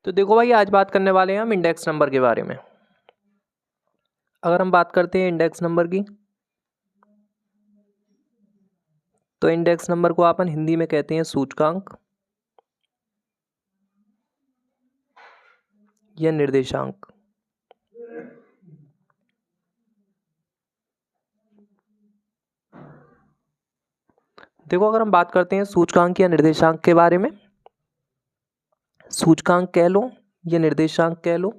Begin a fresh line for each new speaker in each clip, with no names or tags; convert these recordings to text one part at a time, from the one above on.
तो देखो भाई, आज बात करने वाले हैं हम इंडेक्स नंबर के बारे में। अगर हम बात करते हैं इंडेक्स नंबर की, तो इंडेक्स नंबर को अपन हिंदी में कहते हैं सूचकांक या निर्देशांक। देखो, अगर हम बात करते हैं सूचकांक या निर्देशांक के बारे में, सूचकांक कह लो या निर्देशांक कह लो।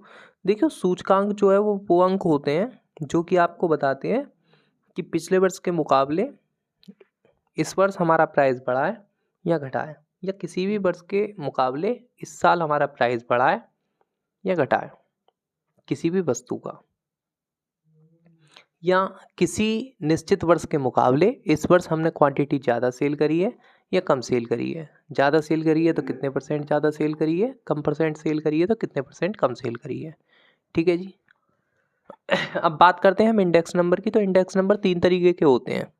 देखो, सूचकांक जो है वो अंक होते हैं जो कि आपको बताते हैं कि पिछले वर्ष के मुकाबले इस वर्ष हमारा प्राइस बढ़ा है या घटा है, या किसी भी वर्ष के मुकाबले इस साल हमारा प्राइस बढ़ा है या घटा है किसी भी वस्तु का, या किसी निश्चित वर्ष के मुकाबले इस वर्ष हमने क्वांटिटी ज़्यादा सेल करी है या कम सेल करी है। ज़्यादा सेल करी है तो कितने परसेंट ज़्यादा सेल करी है, कम परसेंट सेल करी है तो कितने परसेंट कम सेल करी है। ठीक है जी। अब बात करते हैं हम इंडेक्स नंबर की। तो इंडेक्स नंबर 3 तरीके के होते हैं।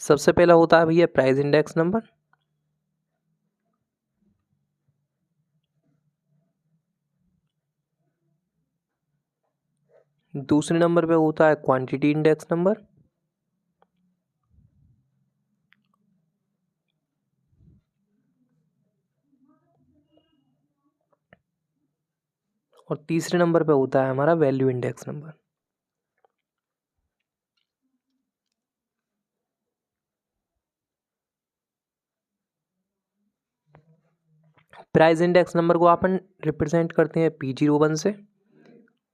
सबसे पहला होता है भैया प्राइस इंडेक्स नंबर। दूसरे नंबर पे होता है क्वांटिटी इंडेक्स नंबर। और तीसरे नंबर पे होता है हमारा value index number. Price index number को अपन रिप्रेजेंट करते हैं P01 से।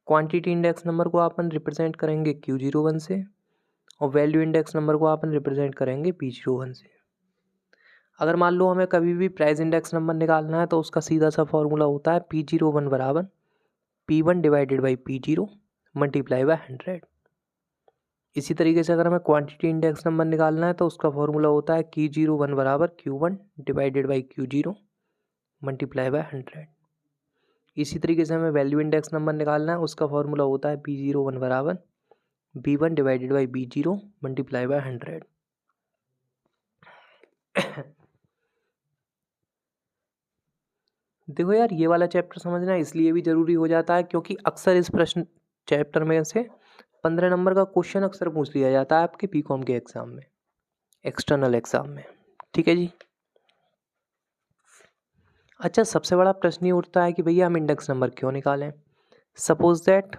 क्वांटिटी इंडेक्स नंबर को अपन रिप्रेजेंट करेंगे Q01 से। और वैल्यू इंडेक्स नंबर को अपन रिप्रेजेंट करेंगे P01 से। अगर मान लो हमें कभी भी प्राइस इंडेक्स नंबर निकालना है तो उसका सीधा सा फॉर्मूला होता है P01 बराबर P1 divided by P0 multiply by 100। इसी तरीके से अगर हमें क्वांटिटी इंडेक्स नंबर निकालना है तो उसका फॉर्मूला होता है Q01 बराबर Q1 divided by Q0 multiply by 100। इसी तरीके से हमें वैल्यू इंडेक्स नंबर निकालना है, उसका फॉर्मूला होता है P01 बराबर B1 divided by B0 multiply by 100। देखो यार, ये वाला चैप्टर समझना इसलिए भी ज़रूरी हो जाता है क्योंकि अक्सर इस प्रश्न चैप्टर में से 15 नंबर का क्वेश्चन अक्सर पूछ लिया जाता है आपके बीकॉम के एग्ज़ाम में, एक्सटर्नल एग्ज़ाम में। ठीक है जी। अच्छा, सबसे बड़ा प्रश्न ये उठता है कि भैया हम इंडेक्स नंबर क्यों निकालें। सपोज दैट,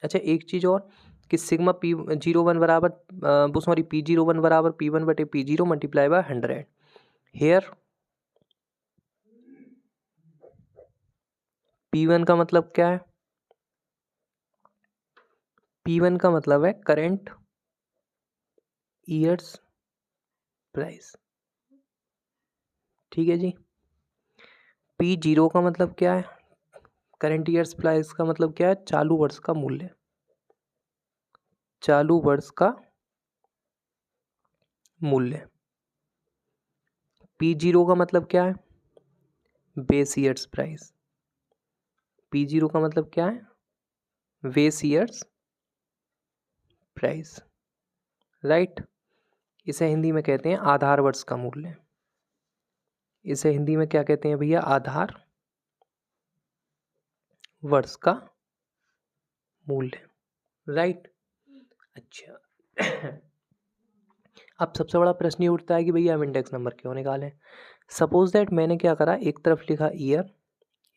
अच्छा एक चीज़ और कि सिग्मा P01 बराबर P01 बराबर P1 बटे P0 multiply by 100। Hair P1 का मतलब क्या है? P1 का मतलब है करेंट ईयर्स प्राइस। ठीक है जी। P0 का मतलब क्या है? करेंट ईयर्स प्राइस का मतलब क्या है? चालू वर्ष का मूल्य। चालू वर्ष का मूल्य। P0 का मतलब क्या है? Base years price. P0 का मतलब क्या है? Base years price. राइट। इसे हिंदी में कहते हैं आधार वर्ष का मूल्य। इसे हिंदी में क्या कहते हैं भैया? आधार वर्ष का मूल्य। राइट। अच्छा। अब सबसे बड़ा प्रश्न ये उठता है कि भैया हम इंडेक्स नंबर क्यों निकालें। सपोज दैट मैंने क्या करा, एक तरफ लिखा ईयर,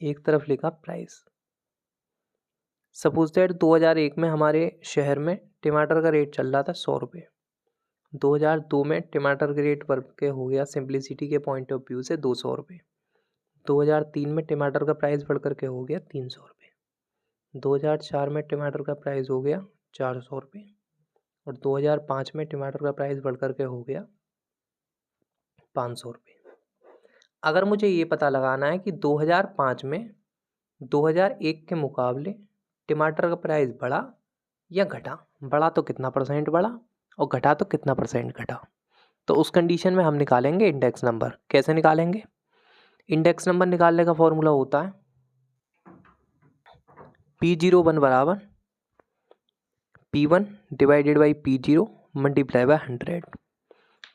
एक तरफ लिखा प्राइस। सपोज दैट 2001 में हमारे शहर में टमाटर का रेट चल रहा था 100 रुपये। 2002 में टमाटर के रेट बढ़ के हो गया सिंप्लिसिटी के पॉइंट ऑफ व्यू से 200 रुपये। 2003 में टमाटर का प्राइस बढ़ कर के हो गया 300 रुपये। 2004 में टमाटर का प्राइस हो गया 400 रुपये। और 2005 में टमाटर का प्राइस बढ़ कर के हो गया 500 रुपये। अगर मुझे ये पता लगाना है कि 2005 में 2001 के मुकाबले टमाटर का प्राइस बढ़ा या घटा, बढ़ा तो कितना परसेंट बढ़ा और घटा तो कितना परसेंट घटा, तो उस कंडीशन में हम निकालेंगे इंडेक्स नंबर। कैसे निकालेंगे? इंडेक्स नंबर निकालने का फॉर्मूला होता है P01 बराबर P1 divided by P0 multiply by 100।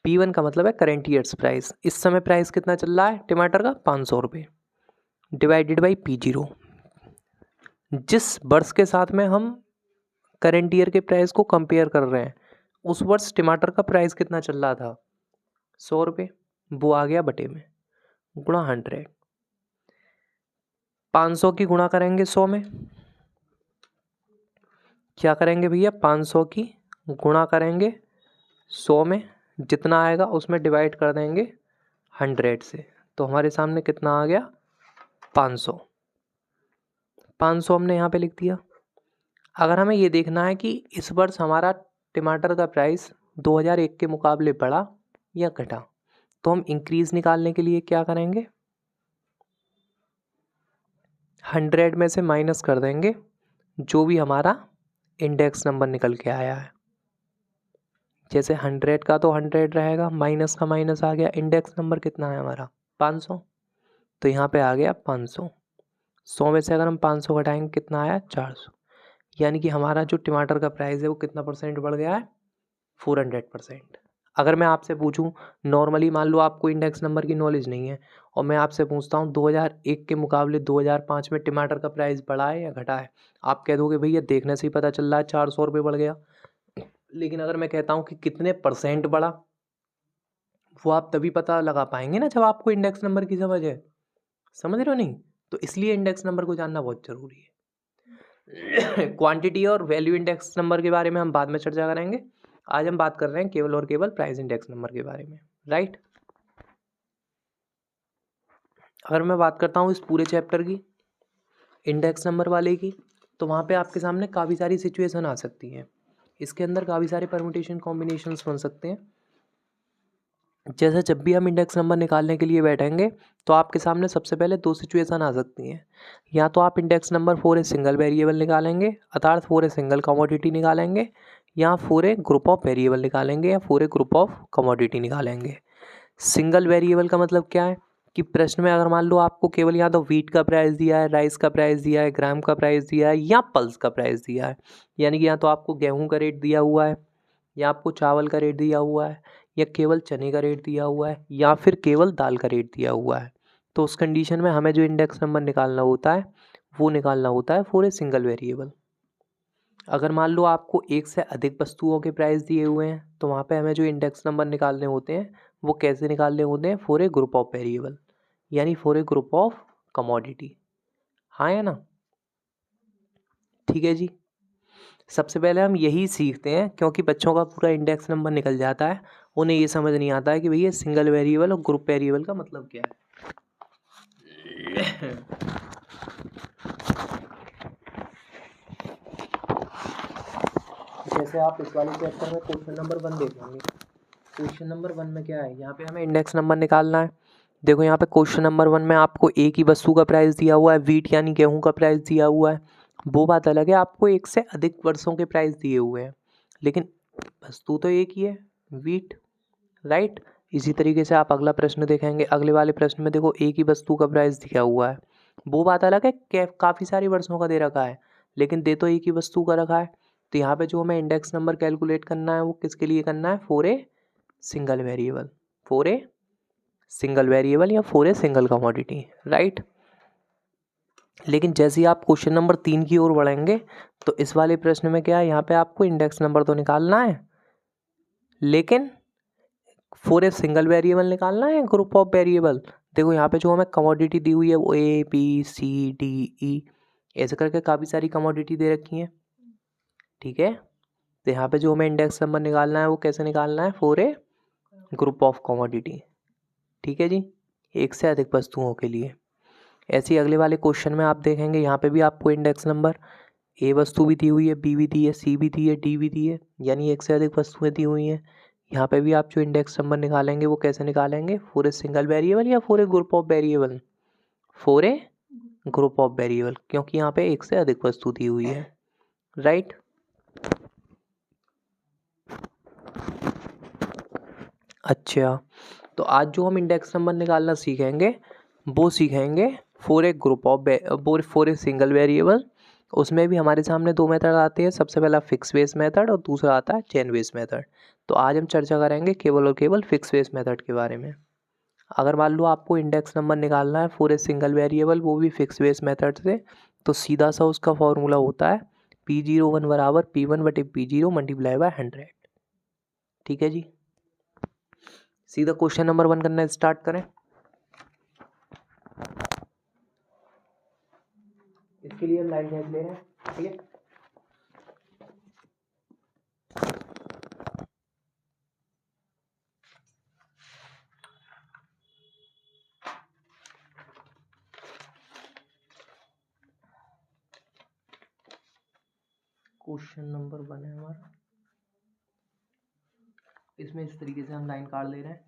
P1 का मतलब है करेंट ईयर्स प्राइस। इस समय प्राइस कितना चल रहा है टमाटर का 500 रुपये, डिवाइडेड बाई P0। जिस वर्ष के साथ में हम करेंट ईयर के प्राइस को कंपेयर कर रहे हैं उस वर्ष टमाटर का प्राइस कितना चल रहा था 100 रुपये, वो आ गया बटे में गुणा 100। 500 की गुणा करेंगे 100 में, क्या करेंगे भैया 500 की गुणा करेंगे 100 में, जितना आएगा उसमें डिवाइड कर देंगे 100 से, तो हमारे सामने कितना आ गया 500। 500 हमने यहाँ पे लिख दिया। अगर हमें ये देखना है कि इस वर्ष हमारा टमाटर का प्राइस 2001 के मुकाबले बढ़ा या घटा, तो हम इंक्रीज निकालने के लिए क्या करेंगे 100 में से माइनस कर देंगे जो भी हमारा इंडेक्स नंबर निकल के आया है। जैसे 100 का तो 100 रहेगा, माइनस का माइनस आ गया, इंडेक्स नंबर कितना है हमारा 500, तो यहाँ पे आ गया 500। 100 में से अगर हम 500 घटाएंगे कितना आया 400, यानी कि हमारा जो टमाटर का प्राइस है वो कितना परसेंट बढ़ गया है 400%। अगर मैं आपसे पूछूं नॉर्मली, मान लो आपको इंडेक्स नंबर की नॉलेज नहीं है और मैं आपसे पूछता हूं 2001 के मुकाबले 2005 में टमाटर का प्राइस बढ़ा है या घटा है, आप कह दोगे भैया देखने से ही पता चल रहा है 400 रुपये बढ़ गया। लेकिन अगर मैं कहता हूं कि कितने परसेंट बढ़ा, वो आप तभी पता लगा पाएंगे ना जब आपको इंडेक्स नंबर की समझ है। समझ रहे हो नहीं? तो इसलिए इंडेक्स नंबर को जानना बहुत ज़रूरी है। क्वांटिटी और वैल्यू इंडेक्स नंबर के बारे में हम बाद में चर्चा करेंगे। आज हम बात कर रहे हैं केवल और केवल प्राइस इंडेक्स नंबर के बारे में, राइट। अगर मैं बात करता हूँ इस पूरे चैप्टर की इंडेक्स नंबर वाले की, तो वहाँ पे आपके सामने काफ़ी सारी सिचुएशन आ सकती हैं। इसके अंदर काफ़ी सारे परम्यूटेशन कॉम्बिनेशंस बन सकते हैं। जैसे जब भी हम इंडेक्स नंबर निकालने के लिए बैठेंगे तो आपके सामने सबसे पहले दो सिचुएशन आ सकती हैं। या तो आप index number for a single variable निकालेंगे, अर्थात फॉर ए सिंगल कमोडिटी निकालेंगे, या for a group of variable निकालेंगे, या for a group of commodity निकालेंगे। सिंगल वेरिएबल का मतलब क्या है कि प्रश्न में अगर मान लो आपको केवल या तो व्हीट का प्राइस दिया है, राइस का प्राइस दिया है, ग्राम का प्राइस दिया है, या पल्स का प्राइस दिया है, यानी कि या तो आपको गेहूँ का रेट दिया हुआ है, या आपको चावल का रेट दिया हुआ है, या केवल चने का रेट दिया हुआ है, या फिर केवल दाल का रेट दिया हुआ है, तो उस कंडीशन में हमें जो इंडेक्स नंबर निकालना होता है वो निकालना होता है फॉर ए सिंगल वेरिएबल। अगर मान लो आपको एक से अधिक वस्तुओं के प्राइस दिए हुए हैं तो वहाँ पे हमें जो इंडेक्स नंबर निकालने होते हैं वो कैसे निकालने होते हैं for a group of variable, यानी for a group of commodity. हाँ या ना? ठीक है जी। सबसे पहले हम यही सीखते हैं क्योंकि बच्चों का पूरा इंडेक्स नंबर निकल जाता है, उन्हें ये समझ नहीं आता है कि भैया सिंगल वेरिएबल और ग्रुप वेरिएबल का मतलब क्या है। जैसे आप इस वाले चैप्टर में क्वेश्चन नंबर 1 देखेंगे। क्वेश्चन नंबर 1 में क्या है, यहाँ पे हमें इंडेक्स नंबर निकालना है। देखो यहाँ पे क्वेश्चन नंबर 1 में आपको एक ही वस्तु का प्राइस दिया हुआ है, व्हीट यानी गेहूं का प्राइस दिया हुआ है। वो बात अलग है आपको एक से अधिक वर्षों के प्राइस दिए हुए हैं, लेकिन वस्तु तो एक ही है, व्हीट, राइट। इसी तरीके से आप अगला प्रश्न देखेंगे। अगले वाले प्रश्न में देखो एक ही वस्तु का प्राइस दिया हुआ है, वो बात अलग है काफ़ी सारी वर्षों का दे रखा है, लेकिन दे तो एक ही वस्तु का रखा है। तो यहाँ पे जो हमें इंडेक्स नंबर कैलकुलेट करना है वो किसके लिए करना है, for a single variable, for a single variable या for a single commodity, right. लेकिन जैसे ही आप क्वेश्चन नंबर 3 की ओर बढ़ेंगे तो इस वाले प्रश्न में क्या है, यहाँ पे आपको इंडेक्स नंबर तो निकालना है, लेकिन फॉर ए सिंगल वेरिएबल निकालना है, ग्रुप ऑफ वेरिएबल। देखो यहाँ पे जो हमें कमोडिटी दी हुई है वो A B C D E ऐसे करके काफ़ी सारी कमोडिटी दे रखी हैं, ठीक है। तो यहाँ पे जो हमें इंडेक्स नंबर निकालना है वो कैसे निकालना है, for a group of commodity, ठीक है जी, एक से अधिक वस्तुओं के लिए। ऐसे ही अगले वाले क्वेश्चन में आप देखेंगे यहाँ पे भी आपको इंडेक्स नंबर ए वस्तु भी दी हुई है, बी भी दी है, सी भी दी है, डी भी दी है, यानी एक से अधिक वस्तुएं दी हुई हैं। यहाँ पे भी आप जो इंडेक्स नंबर निकालेंगे वो कैसे निकालेंगे, फॉर ए सिंगल वेरिएबल या for a group of variable, for a group of variable, क्योंकि यहाँ पे एक से अधिक वस्तु दी हुई है, राइट। अच्छा, तो आज जो हम इंडेक्स नंबर निकालना सीखेंगे वो सीखेंगे for a group of for a single variable उसमें भी हमारे सामने दो मेथड आते हैं, सबसे पहला फिक्स बेस मेथड और दूसरा आता है चेन बेस मेथड। तो आज हम चर्चा करेंगे केवल और केवल फिक्स बेस मेथड के बारे में। अगर मान लो आपको इंडेक्स नंबर निकालना है फॉर ए सिंगल वेरिएबल, वो भी फिक्स बेस मेथड से, तो सीधा सा उसका फॉर्मूला होता है P01 बराबर P1 बटे P0 मल्टीप्लाई बाय 100। ठीक है जी, सीधा क्वेश्चन नंबर 1 करना स्टार्ट करें। इसके लिए हम लाइन खींच ले रहे हैं। ठीक है, क्वेश्चन नंबर 1 है हमारा। इसमें इस तरीके से हम लाइन काट ले रहे हैं।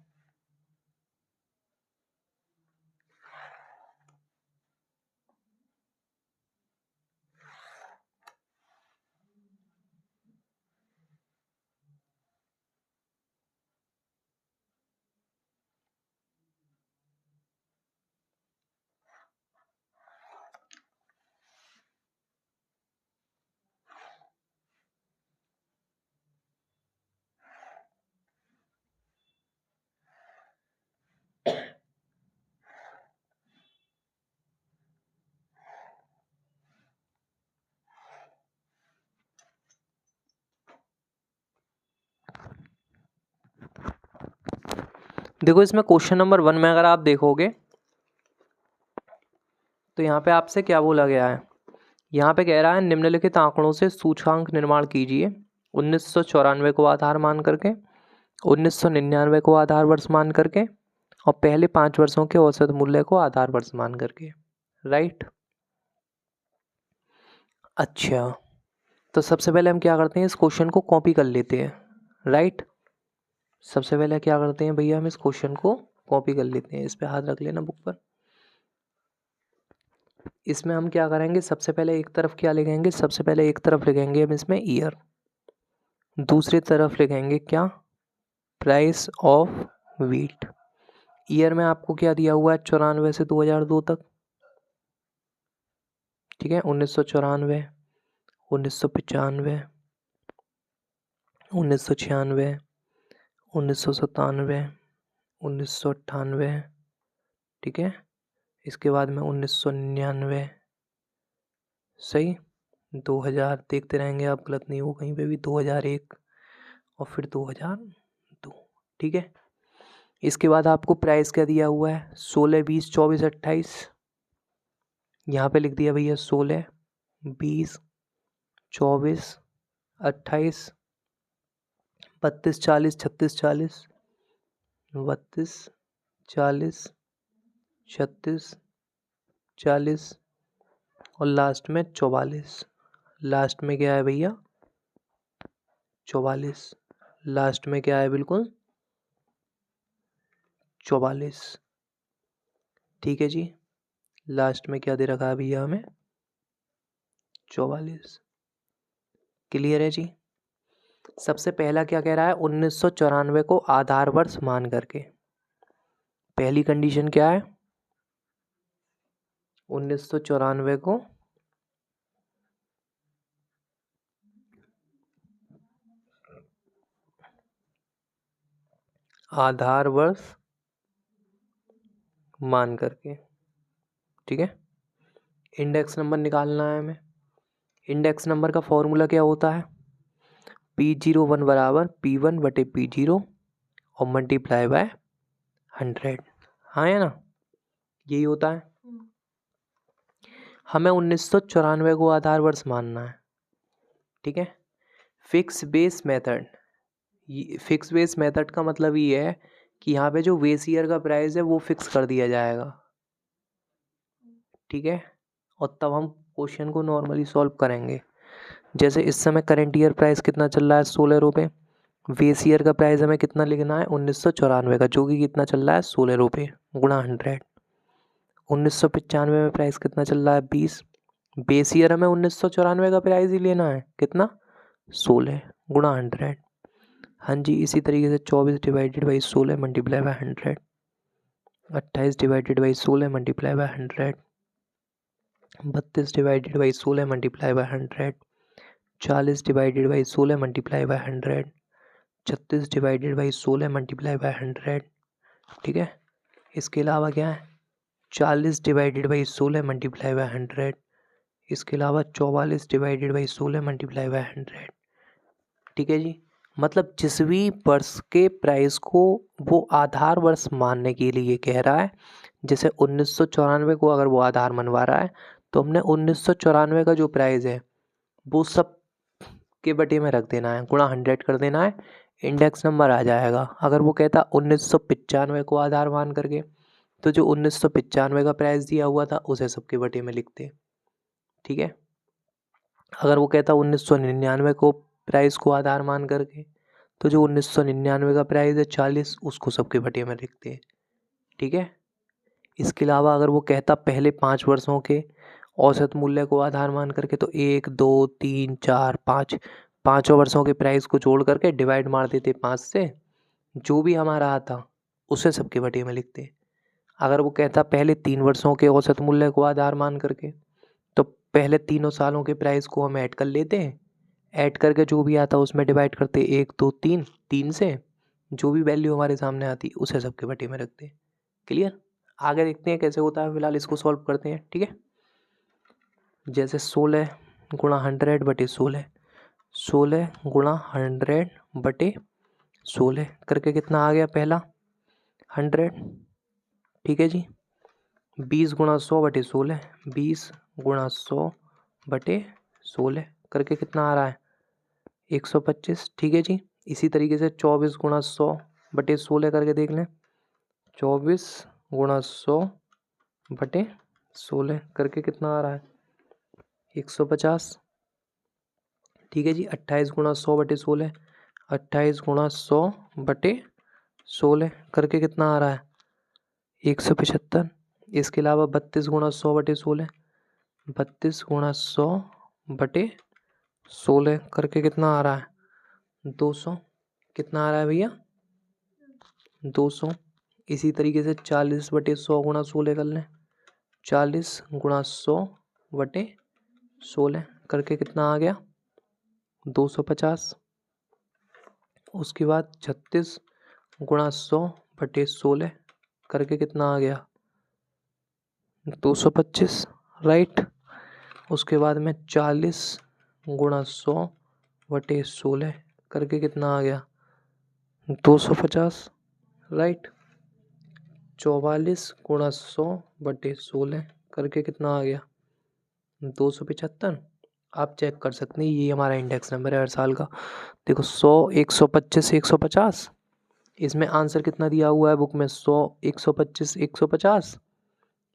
देखो इसमें क्वेश्चन नंबर 1 में अगर आप देखोगे तो यहाँ पे आपसे क्या बोला गया है। यहाँ पे कह रहा है निम्नलिखित आंकड़ों से सूचकांक निर्माण कीजिए 1994 को आधार मान करके, 1999 को आधार वर्ष मान करके और पहले 5 वर्षों के औसत मूल्य को आधार वर्ष मान करके। राइट, अच्छा तो सबसे पहले हम क्या करते हैं, इस क्वेश्चन को कॉपी कर लेते हैं। राइट, सबसे पहले क्या करते हैं भैया, हम इस क्वेश्चन को कॉपी कर लेते हैं। इस पे हाथ रख लेना बुक पर। इसमें हम क्या करेंगे, सबसे पहले एक तरफ क्या लिखेंगे, सबसे पहले एक तरफ लिखेंगे हम इसमें ईयर, दूसरी तरफ लिखेंगे क्या, प्राइस ऑफ व्हीट। ईयर में आपको क्या दिया हुआ है, 94 से 2002 तक। ठीक है, 1994, 1995, 1996, 1997, 1998। ठीक है, इसके बाद में 1999, सही, 2000 देखते रहेंगे आप, गलत नहीं हो कहीं पे भी, 2001 और फिर 2002। ठीक है, इसके बाद आपको प्राइस क्या दिया हुआ है, 16, 20, 24, 28। यहाँ पे लिख दिया भैया 16, 20, 24, 28, 32, 40, 36, 40, 32, 40, 36, 40 और लास्ट में 44। लास्ट में क्या है भैया, 44। लास्ट में क्या है, बिल्कुल 44। ठीक है जी, लास्ट में क्या दे रखा है भैया हमें, 44। क्लियर है जी। सबसे पहला क्या कह रहा है, 1994 को आधार वर्ष मान करके। पहली कंडीशन क्या है, 1994 को आधार वर्ष मान करके। ठीक है, इंडेक्स नंबर निकालना है हमें। इंडेक्स नंबर का फॉर्मूला क्या होता है, P01 बराबर P1 बटे P0 और मल्टीप्लाई बाय 100। हाँ है ना, यही होता है। हमें 1994 को आधार वर्ष मानना है। ठीक है, fix base method, fix base method का मतलब ये है कि यहाँ पे जो बेस ईयर का प्राइस है वो फिक्स कर दिया जाएगा। ठीक है, और तब हम क्वेश्चन को नॉर्मली सॉल्व करेंगे। जैसे इस समय करंट ईयर प्राइस कितना चल रहा है, 16 रुपये। बेस ईयर का प्राइस हमें कितना लिखना है, 1994 का, जो कि कितना चल रहा है, 16 रुपये गुणा 100। 1995 में प्राइस कितना चल रहा है, 20। बेस ईयर हमें 1994 का प्राइस ही लेना है, कितना, 16 गुणा 100। हाँ जी, इसी तरीके से 24 divided by 16 multiply by 100, 28 divided by 16 multiply by 100। 32 divided by 16 multiply by 100, 40 divided by 16 multiply by 100, 36 divided by 16 multiply by 100, ठीक है। इसके अलावा क्या है, 40 डिवाइडेड बाई 16 मल्टीप्लाई बाई 100, इसके अलावा 44 डिवाइडेड बाई 16 मल्टीप्लाई बाई 100, ठीक है जी। मतलब जिस भी वर्ष के प्राइस को वो आधार वर्ष मानने के लिए कह रहा है, जैसे 1994 को अगर वो आधार मनवा रहा है तो हमने 1994 का जो प्राइस है वो सब के बटे में रख देना है, गुणा 100 कर देना है, इंडेक्स नंबर आ जाएगा। अगर वो कहता 1995 को आधार मान करके तो जो 1995 का प्राइस दिया हुआ था उसे सबके बटे में लिखते, ठीक है। अगर वो कहता 1999 को प्राइस को आधार मान करके तो जो 1999 का प्राइस है 40 उसको सबके बटे में लिखते हैं, ठीक है। इसके अलावा अगर वो कहता पहले 5 वर्षों के औसत मूल्य को आधार मान करके तो 1 2 3 4 5 पाँचों वर्षों के प्राइस को जोड़ करके डिवाइड मार देते 5 से, जो भी हमारा आता उसे सबके बटे में लिखते। अगर वो कहता पहले 3 वर्षों के औसत मूल्य को आधार मान करके तो पहले तीनों सालों के प्राइस को हम ऐड कर लेते हैं, ऐड करके जो भी आता उसमें डिवाइड करते 1 2 3 3 से, जो भी वैल्यू हमारे सामने आती उसे सबके बटे में रखते। क्लियर। आगे देखते हैं कैसे होता है, फिलहाल इसको सॉल्व करते हैं, ठीक है। जैसे 16 गुणा 100 बटे 16, 16 गुणा 100 बटे 16 करके कितना आ गया, पहला 100, ठीक है जी। 20 गुणा 100 बटे 16, 20 गुणा 100 बटे 16 करके कितना आ रहा है, 125, ठीक है जी। इसी तरीके से 24 गुणा 100 बटे 16 करके देख लें, 24 गुणा 100 बटे 16 करके कितना आ रहा है, 150, ठीक है जी। 28 गुणा 100 बटे 16, 28 गुणा 100 बटे 16 करके कितना आ रहा है, 175। इसके अलावा 32 गुणा 100 बटे 16, 32 गुणा 100 बटे 16 करके कितना आ रहा है, 200, कितना आ रहा है भैया, 200। इसी तरीके से 40 बटे 100 गुणा 16 कर लें, 40 गुणा 100 बटे 16 करके कितना आ गया, 250। उसके बाद 36 गुणा 100 बटे 16 करके कितना आ गया, 225, राइट। उसके बाद में 40 गुणा 100 बटे 16 करके कितना आ गया, 250, राइट। 44 गुणा 100 बटे 16 करके कितना आ गया, 275। आप चेक कर सकते हैं, ये हमारा इंडेक्स नंबर है हर साल का। देखो 100 125 150, इसमें आंसर कितना दिया हुआ है बुक में, 100 125 150।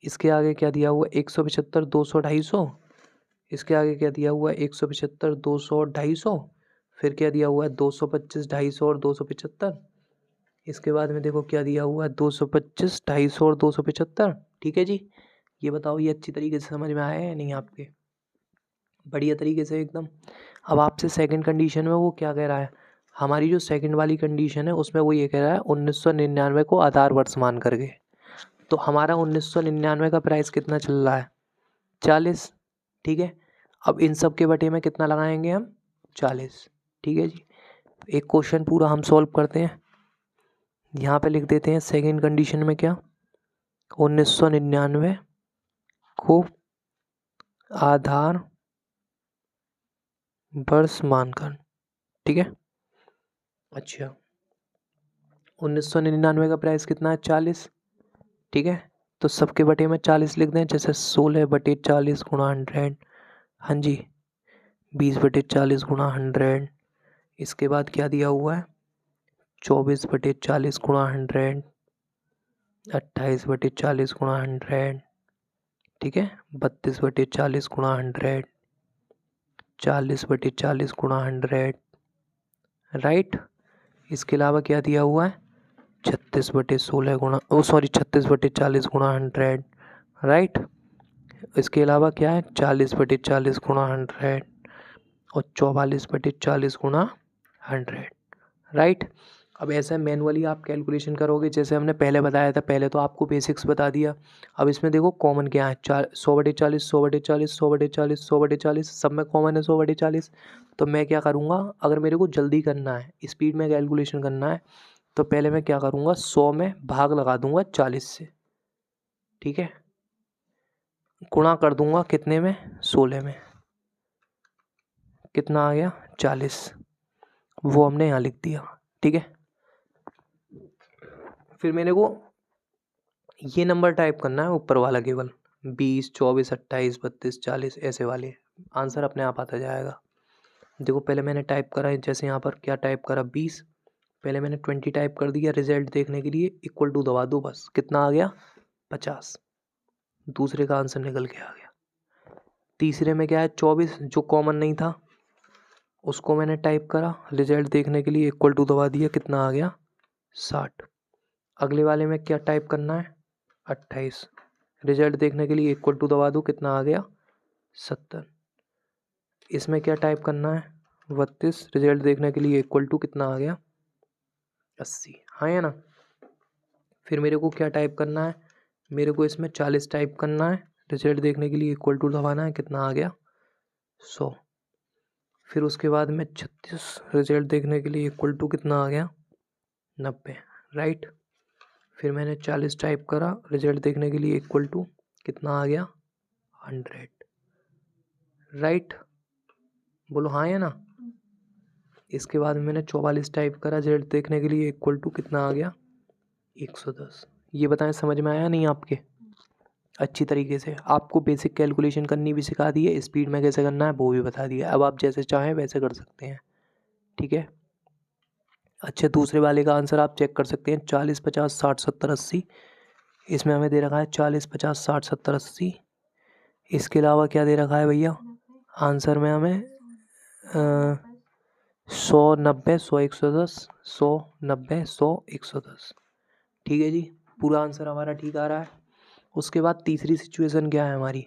इसके आगे क्या दिया हुआ है, 175 200 250। इसके आगे क्या दिया हुआ है, 175 200 250। फिर क्या दिया हुआ है, 225 250 और 275। इसके बाद में देखो क्या दिया हुआ है, 225 250 और 275, ठीक है जी। ये बताओ ये अच्छी तरीके से समझ में आया है या नहीं आपके, बढ़िया तरीके से एकदम। अब आपसे सेकंड कंडीशन में वो क्या कह रहा है, हमारी जो सेकंड वाली कंडीशन है उसमें वो ये कह रहा है 1999 को आधार वर्ष मान करके। तो हमारा 1999 का प्राइस कितना चल रहा है, 40, ठीक है। अब इन सब के बटे में कितना लगाएंगे हम, 40, ठीक है जी। एक क्वेश्चन पूरा हम सॉल्व करते हैं, यहाँ पे लिख देते हैं सेकंड कंडीशन में क्या, 1999 को आधार वर्ष मानकर, ठीक है। अच्छा 1999 का प्राइस कितना है, 40, ठीक है। तो सबके बटे में 40 लिख दें, जैसे 16 बटे 40 गुणा 100, हाँ जी 20 बटे 40 गुणा 100। इसके बाद क्या दिया हुआ है, 24 बटे 40 गुणा 100, 28 बटे 40 गुणा 100, ठीक है। 32 बटे 40 गुणा 100, 40 बटे 40 गुणा 100, राइट। इसके अलावा क्या दिया हुआ है, 36 बटे 16 गुणा 36 बटे 40 गुणा 100, राइट। इसके अलावा क्या है, 40 बटे 40 गुणा 100 और 44 बटे 40 गुणा 100, राइट। अब ऐसा मैनुअली आप कैलकुलेशन करोगे जैसे हमने पहले बताया था, पहले तो आपको बेसिक्स बता दिया। अब इसमें देखो कॉमन क्या है, 100/40, 100/40, 100/40, 100/40, सब में कॉमन है 100/40। तो मैं क्या करूँगा, अगर मेरे को जल्दी करना है, स्पीड में कैलकुलेशन करना है, तो पहले मैं क्या करूँगा, 100 में भाग लगा दूंगा 40 से, ठीक है, गुणा कर दूंगा कितने में, 16 में, कितना आ गया 40, वो हमने यहाँ लिख दिया, ठीक है। फिर मेरे को ये नंबर टाइप करना है ऊपर वाला केवल, 20, 24, 28, 32, 40 ऐसे वाले, आंसर अपने आप आता जाएगा। देखो पहले मैंने टाइप करा है, जैसे यहाँ पर क्या टाइप करा 20, पहले मैंने 20 टाइप कर दिया, रिजल्ट देखने के लिए इक्वल टू दबा दो, बस कितना आ गया 50, दूसरे का आंसर निकल के आ गया। तीसरे में क्या है 24, जो कॉमन नहीं था उसको मैंने टाइप करा, रिजल्ट देखने के लिए इक्वल टू दबा दिया, कितना आ गया 60। अगले वाले में क्या टाइप करना है 28, रिजल्ट देखने के लिए इक्वल टू दबा दो, कितना आ गया 70। इसमें क्या टाइप करना है 32, रिजल्ट देखने के लिए इक्वल टू कितना आ गया 80, हाँ या ना। फिर मेरे को क्या टाइप करना है, मेरे को इसमें 40 टाइप करना है, रिजल्ट देखने के लिए इक्वल टू दबाना है, कितना आ गया 100। फिर उसके बाद में 36, रिजल्ट देखने के लिए इक्वल टू कितना आ गया 90, राइट। फिर मैंने 40 टाइप करा, रिजल्ट देखने के लिए इक्वल टू कितना आ गया 100, राइट, बोलो हाँ या ना। इसके बाद मैंने 44 टाइप करा, रिजल्ट देखने के लिए इक्वल टू कितना आ गया 110। ये बताएं समझ में आया नहीं आपके, अच्छी तरीके से आपको बेसिक कैलकुलेशन करनी भी सिखा दी है, स्पीड में कैसे करना है वो भी बता दिया। अब आप जैसे चाहें वैसे कर सकते हैं, ठीक है। अच्छा, दूसरे वाले का आंसर आप चेक कर सकते हैं, 40, 50, 60, 70, 80, इसमें हमें दे रखा है 40, 50, 60, 70, 80। इसके अलावा क्या दे रखा है भैया आंसर में हमें 100, 90, 100, 110, 100, 90, 100, 110, ठीक है जी, पूरा आंसर हमारा ठीक आ रहा है। उसके बाद तीसरी सिचुएशन क्या है हमारी,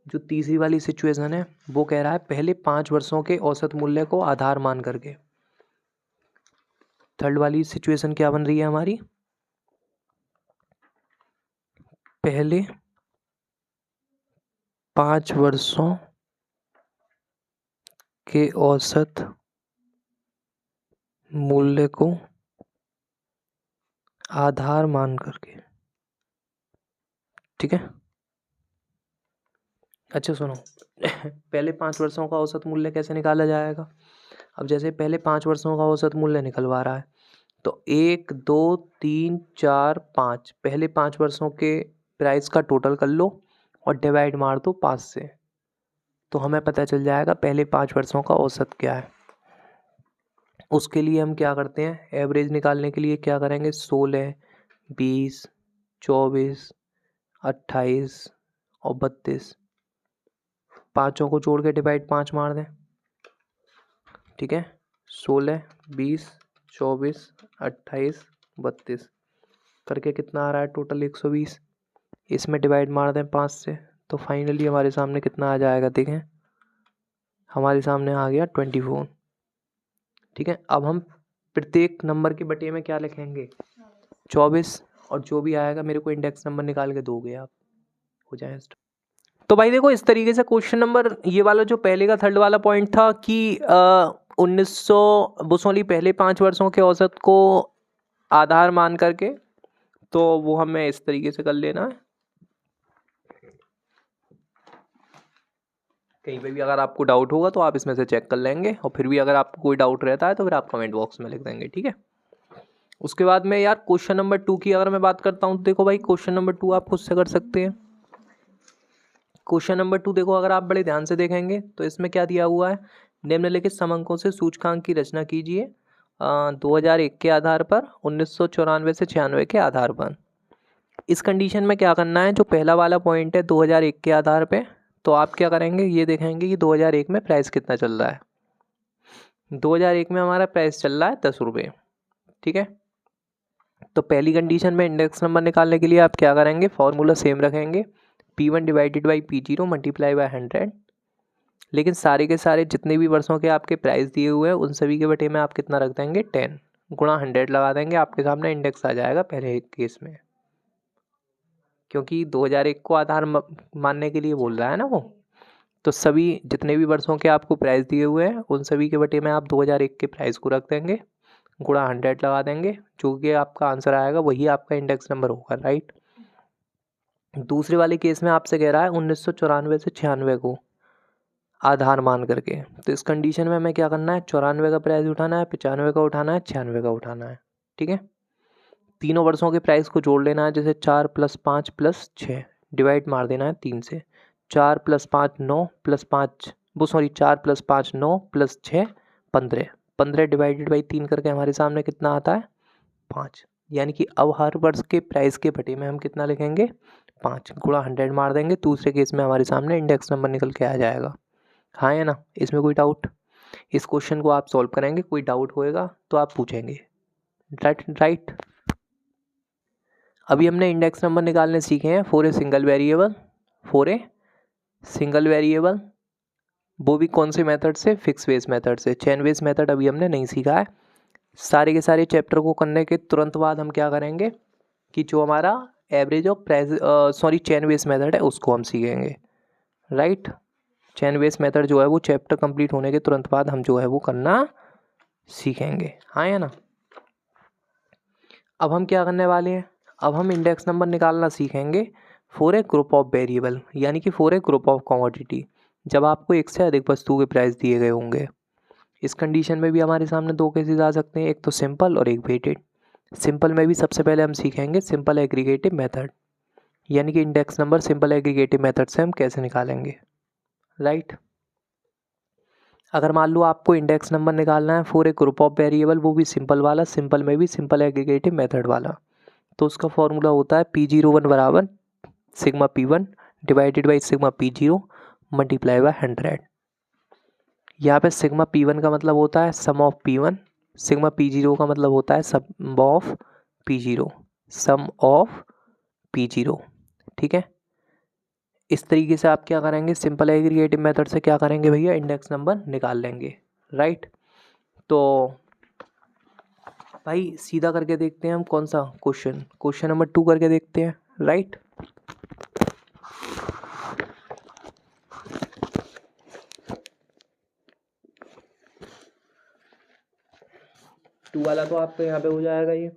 जो तीसरी वाली सिचुएशन है वो कह रहा है पहले 5 वर्षों के औसत मूल्य को आधार मान करके। थर्ड वाली सिचुएशन क्या बन रही है हमारी, पहले 5 वर्षों के औसत मूल्य को आधार मान करके, ठीक है। अच्छा सुनो पहले 5 वर्षों का औसत मूल्य कैसे निकाला जाएगा। अब जैसे पहले 5 वर्षों का औसत मूल्य निकलवा रहा है, तो 1, 2, 3, 4, 5, पहले 5 वर्षों के प्राइस का टोटल कर लो और डिवाइड मार दो 5 से, तो हमें पता चल जाएगा पहले 5 वर्षों का औसत क्या है। उसके लिए हम क्या करते हैं, एवरेज निकालने के लिए क्या करेंगे, 16, 20, 24, 28 और 32, पाँचों को जोड़ के डिवाइड 5 मार दें, ठीक है। 16, 20, 24, 28, 32 करके कितना आ रहा है टोटल 120, इसमें डिवाइड मार दें 5 से, तो फाइनली हमारे सामने कितना आ जाएगा, देखें हमारे सामने आ गया 24, ठीक है। अब हम प्रत्येक नंबर के बटे में क्या लिखेंगे 24, और जो भी आएगा मेरे को इंडेक्स नंबर निकाल के दोगे आप, हो जाए। तो भाई देखो इस तरीके से क्वेश्चन नंबर, ये वाला जो पहले का थर्ड वाला पॉइंट था कि 1900 बुसोली पहले 5 वर्षों के औसत को आधार मान करके, तो वो हमें इस तरीके से कर लेना है। कहीं पे भी अगर आपको डाउट होगा तो आप इसमें से चेक कर लेंगे, और फिर भी अगर आपको कोई डाउट रहता है तो फिर आप कमेंट बॉक्स में लिख देंगे, ठीक है। उसके बाद में यार क्वेश्चन नंबर 2 की अगर मैं बात करता हूँ तो देखो भाई क्वेश्चन नंबर 2 आप खुद से कर सकते हैं। क्वेश्चन नंबर 2 देखो, अगर आप बड़े ध्यान से देखेंगे तो इसमें क्या दिया हुआ है, निम्नलिखित समअंकों से सूचकांक की रचना कीजिए 2001 के आधार पर, 1994 से 96 के आधार पर। इस कंडीशन में क्या करना है, जो पहला वाला पॉइंट है 2001 के आधार पे, तो आप क्या करेंगे, ये देखेंगे कि 2001 में प्राइस कितना चल रहा है। 2001 में हमारा प्राइस चल रहा है 10 रुपये, ठीक है। तो पहली कंडीशन में इंडेक्स नंबर निकालने के लिए आप क्या करेंगे, फॉर्मूला सेम रखेंगे, P1 divided by P0 multiply by 100, लेकिन सारे के सारे जितने भी वर्षों के आपके प्राइस दिए हुए हैं उन सभी के बटे में आप कितना रख देंगे 10, गुणा 100 लगा देंगे, आपके सामने इंडेक्स आ जाएगा पहले केस में, क्योंकि 2001 को आधार मानने के लिए बोल रहा है ना वो। तो सभी जितने भी वर्षों के आपको प्राइस दिए हुए हैं उन सभी के बटे में आप 2001 के प्राइस को रख देंगे, गुणा 100 लगा देंगे, जो कि आपका आंसर आएगा वही आपका इंडेक्स नंबर होगा, राइट। दूसरे वाले केस में आपसे कह रहा है 1994 से 96 को आधार मान करके। तो इस कंडीशन में हमें क्या करना है, 94 का प्राइस उठाना है, 95 का उठाना है, 96 का उठाना है, ठीक है। तीनों वर्षों के प्राइस को जोड़ लेना है, जैसे 4 + 5 + 6 डिवाइड मार देना है 3 से। 4 + 5 9 + 5 4 + 5 9 + 6 15, 15 डिवाइडेड बाई 3 करके हमारे सामने कितना आता है 5। यानी कि अब हर वर्ष के प्राइस के बटे में हम कितना लिखेंगे 5, गुणा 100 मार देंगे। दूसरे केस में हमारे सामने इंडेक्स नंबर निकल के आ जाएगा। हाँ या ना, इसमें कोई डाउट? इस क्वेश्चन को आप सॉल्व करेंगे, कोई डाउट होएगा तो आप पूछेंगे, राइट। अभी हमने इंडेक्स नंबर निकालने सीखे हैं फॉर ए सिंगल वेरिएबल, वो भी कौन से मेथड से, फिक्स बेस मेथड से। चेन बेस मेथड अभी हमने नहीं सीखा है। सारे के सारे चैप्टर को करने के तुरंत बाद हम क्या करेंगे कि जो हमारा average of price chain base method है उसको हम सीखेंगे, राइट। चेन बेस मेथड जो है वो चैप्टर कंप्लीट होने के तुरंत बाद हम जो है वो करना सीखेंगे, हाँ या ना। अब हम क्या करने वाले हैं, अब हम इंडेक्स नंबर निकालना सीखेंगे for a group of variable, यानी कि for a group of commodity, जब आपको एक से अधिक वस्तु के प्राइस दिए गए होंगे। इस कंडीशन में भी हमारे सामने दो केसेस आ सकते हैं, एक तो सिंपल और एक वेटेड। सिंपल में भी सबसे पहले हम सीखेंगे सिंपल एग्रीगेटिव मेथड, यानी कि index number simple aggregative method से हम कैसे निकालेंगे, राइट। अगर मान लो आपको इंडेक्स नंबर निकालना है for a group of variable, वो भी सिंपल वाला, सिंपल में भी सिंपल एग्रीगेटिव मेथड वाला, तो उसका फॉर्मूला होता है P01 बराबर sigma P1 divided by sigma P0 multiply by 100। यहाँ पे सिग्मा P1 का मतलब होता है सम ऑफ P1, सिग्मा P0 का मतलब होता है सम of P0, some of P0, ठीक है। इस तरीके से आप क्या करेंगे, सिंपल एग्रीगेटिव मेथड से क्या करेंगे भैया, इंडेक्स नंबर निकाल लेंगे, राइट। तो भाई सीधा करके देखते हैं हम कौन सा क्वेश्चन नंबर 2 करके देखते हैं, राइट। टू वाला तो आपको यहाँ पे हो जाएगा, ये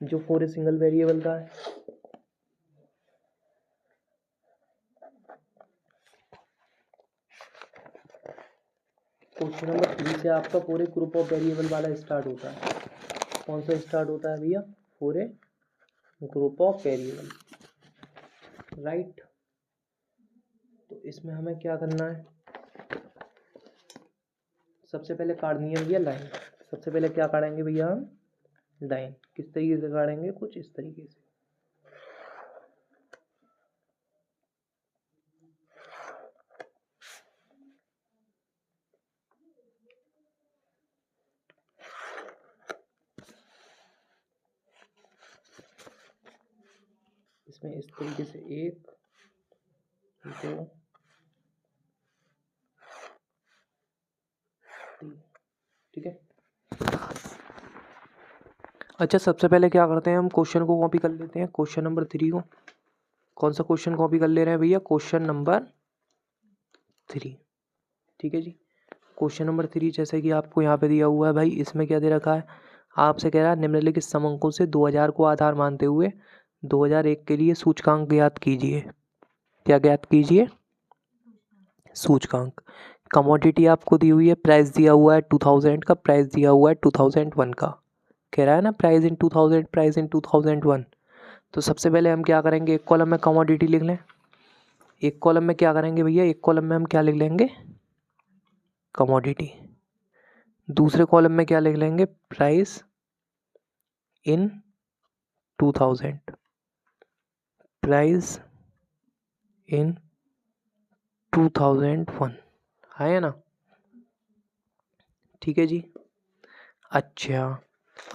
जो फॉर ए सिंगल वेरिएबल का है। क्वेश्चन नंबर 3 से आपका for a group of variable वाला स्टार्ट होता है। कौन सा स्टार्ट होता है भैया, for a group of variable, right. तो इसमें हमें क्या करना है, सबसे पहले काटनी है भैया लाइन। सबसे पहले क्या काटेंगे भैया हम, लाइन। किस तरीके से काटेंगे, कुछ इस तरीके से। इसमें इस तरीके से 1 2 3, ठीक है। अच्छा, सबसे पहले क्या करते हैं हम, क्वेश्चन को कॉपी कर लेते हैं, क्वेश्चन नंबर 3 को। कौन सा क्वेश्चन कॉपी कर ले रहे हैं भैया, क्वेश्चन नंबर 3, ठीक है जी। क्वेश्चन नंबर 3 जैसे कि आपको यहाँ पे दिया हुआ है भाई, इसमें क्या दे रखा है, आपसे कह रहा है निम्नलिखित सम अंकों से 2000 को आधार मानते हुए 2001 के लिए सूचकांक ज्ञात कीजिए। क्या ज्ञात कीजिए, सूचकांक। कमोडिटी आपको दी हुई है, प्राइस दिया हुआ है 2000 का, प्राइस दिया हुआ है 2001 का। कह रहा है ना प्राइस इन 2000, प्राइस इन 2001। तो सबसे पहले हम क्या करेंगे, एक कॉलम में कमोडिटी लिख लें। एक कॉलम में क्या करेंगे भैया, एक कॉलम में हम क्या लिख लेंगे, कमोडिटी। दूसरे कॉलम में क्या लिख लेंगे, प्राइस इन 2000, प्राइस इन 2001, है ना, ठीक है जी। अच्छा,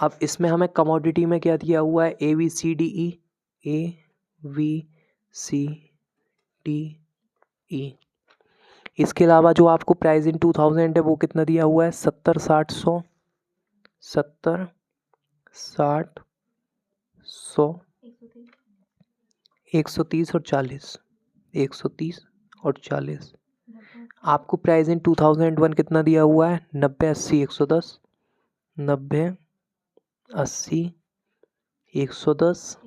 अब इसमें हमें कमोडिटी में क्या दिया हुआ है, ABCDE, ABCDE। इसके अलावा जो आपको प्राइस इन 2000 है वो कितना दिया हुआ है, 70 60 100, 70, 60, 100, 130 और 40, 130 और 40। आपको प्राइस इन 2001 कितना दिया हुआ है? 90, 80, 110, 90, 80, 110।